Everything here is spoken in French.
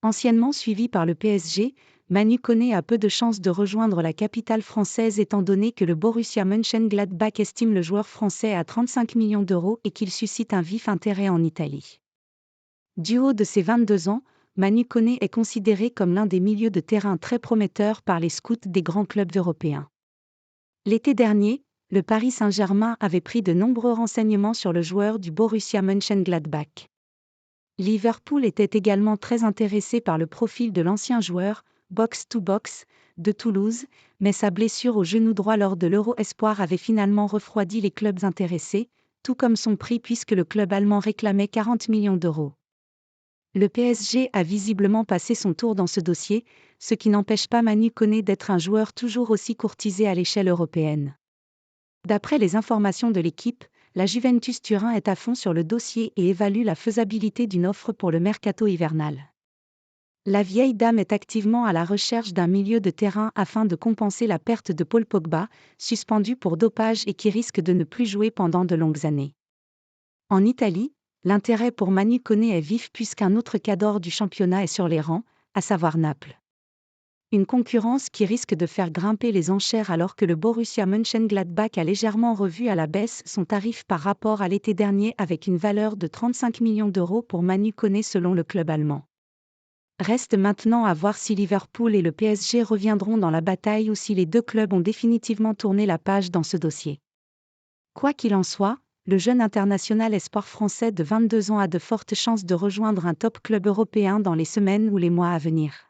Anciennement suivi par le PSG, Manu Koné a peu de chances de rejoindre la capitale française étant donné que le Borussia Mönchengladbach estime le joueur français à 35 millions d'euros et qu'il suscite un vif intérêt en Italie. Du haut de ses 22 ans, Manu Koné est considéré comme l'un des milieux de terrain très prometteurs par les scouts des grands clubs européens. L'été dernier, le Paris Saint-Germain avait pris de nombreux renseignements sur le joueur du Borussia Mönchengladbach. Liverpool était également très intéressé par le profil de l'ancien joueur, box-to-box, de Toulouse, mais sa blessure au genou droit lors de l'Euro Espoir avait finalement refroidi les clubs intéressés, tout comme son prix puisque le club allemand réclamait 40 millions d'euros. Le PSG a visiblement passé son tour dans ce dossier, ce qui n'empêche pas Manu Koné d'être un joueur toujours aussi courtisé à l'échelle européenne. D'après les informations de l'équipe, la Juventus Turin est à fond sur le dossier et évalue la faisabilité d'une offre pour le mercato hivernal. La vieille dame est activement à la recherche d'un milieu de terrain afin de compenser la perte de Paul Pogba, suspendu pour dopage et qui risque de ne plus jouer pendant de longues années. En Italie, l'intérêt pour Manu Koné est vif puisqu'un autre cadre du championnat est sur les rangs, à savoir Naples. Une concurrence qui risque de faire grimper les enchères alors que le Borussia Mönchengladbach a légèrement revu à la baisse son tarif par rapport à l'été dernier avec une valeur de 35 millions d'euros pour Manu Koné selon le club allemand. Reste maintenant à voir si Liverpool et le PSG reviendront dans la bataille ou si les deux clubs ont définitivement tourné la page dans ce dossier. Quoi qu'il en soit, le jeune international espoir français de 22 ans a de fortes chances de rejoindre un top club européen dans les semaines ou les mois à venir.